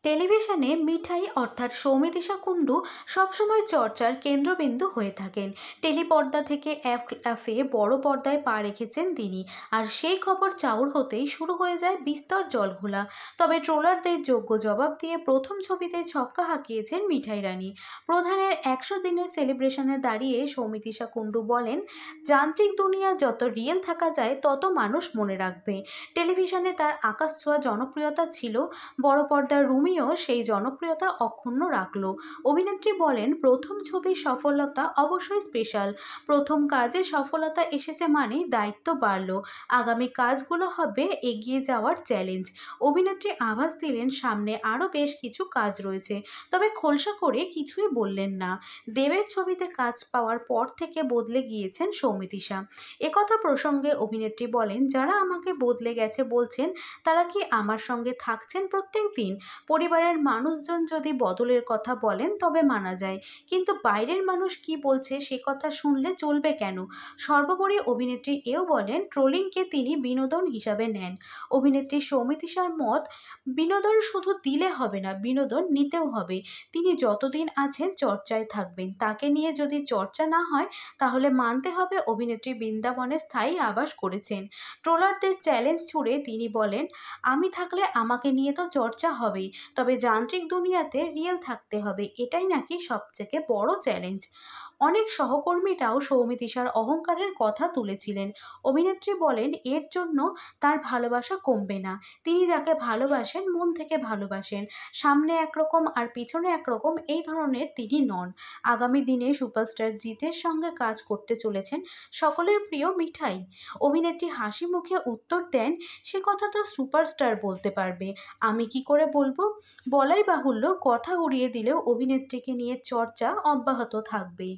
টেলিভিশনে মিঠাই অর্থাৎ সৌমিত্রিষা কুণ্ডু সবসময় চর্চার কেন্দ্রবিন্দু হয়ে থাকেন। টেলিপর্দা থেকে অ্যাফে বড় পর্দায় পা রেখেছেন তিনি, আর সেই খবর চাউর হতেই শুরু হয়ে যায় বিস্তর জলঘোলা। তবে ট্রোলারদের যোগ্য জবাব দিয়ে প্রথম ছবিতে ছক্কা হাঁকিয়েছেন মিঠাই রানী। প্রধানের 100 দিনের সেলিব্রেশনে দাঁড়িয়ে সৌমিত্রিষা কুণ্ডু বলেন, যান্ত্রিক দুনিয়া যত রিয়েল থাকা যায় তত মানুষ মনে রাখবে। টেলিভিশনে তার আকাশছোঁয়া জনপ্রিয়তা ছিল, বড় পর্দার রুমিও সেই জনপ্রিয়তা অক্ষুণ্ণ রাখল। অভিনেত্রী বলেন, প্রথম ছবির সফলতা অবশ্যই স্পেশাল। প্রথম কাজে সফলতা এসেছে মানে দায়িত্ব বাড়ল। আগামী কাজগুলো হবে এগিয়ে যাওয়ার চ্যালেঞ্জ। অভিনেত্রী আভাস দিলেন সামনে আরও বেশ কিছু কাজ রয়েছে, তবে খোলসা করে কিছুই বললেন না। দেবের ছবিতে কাজ পাওয়ার পর থেকে বদলে গিয়েছেন সৌমিত্রিষা। একথা প্রসঙ্গে অভিনেত্রী বলেন, যারা আমাকে বদলে গেছে বলছেন, তারা কি আমার সঙ্গে থাকছেন প্রত্যেক দিন? পরিবারের মানুষজন যদি বদলের কথা বলেন তবে মানা যায়, কিন্তু বাইরের মানুষ কি বলছে সে কথা শুনলে চলবে কেন? সর্বোপরি অভিনেত্রী এও বলেন, ট্রোলিংকে তিনি বিনোদন হিসাবে নেন। অভিনেত্রী সৌমিত্রিষার মত, বিনোদন শুধু দিলে হবে না, বিনোদন নিতেও হবে। তিনি যতদিন আছেন চর্চায় থাকবেন, তাকে নিয়ে যদি চর্চা না হয় তাহলে মানতে হবে অভিনেত্রী বৃন্দাবনে স্থায়ী আবাস করেছেন। ট্রোলারদের চ্যালেঞ্জ ছুড়ে তিনি বলেন, আমি থাকলে আমাকে নিয়ে তো চর্চা হবেই, তবে যান্ত্রিক দুনিয়াতে রিয়েল থাকতে হবে, এটাই নাকি সবথেকে বড় চ্যালেঞ্জ। অনেক সহকর্মীরাও সৌমিত্রিষার অহংকারের কথা তুলেছিলেন। অভিনেত্রী বলেন, এর জন্য তার ভালোবাসা কমবে না। তিনি যাকে ভালোবাসেন মন থেকে ভালোবাসেন। সামনে একরকম আর পিছনে একরকম, এই ধরনের তিনি নন। আগামী দিনে সুপারস্টার জিতের সঙ্গে কাজ করতে চলেছেন সকলের প্রিয় মিঠাই। অভিনেত্রী হাসি মুখে উত্তর দেন, সে কথা তো সুপারস্টার বলতে পারবে, আমি কি করে বলবো? বলাই বাহুল্য, কথা উড়িয়ে দিলেও অভিনেত্রীকে নিয়ে চর্চা অব্যাহত থাকবে।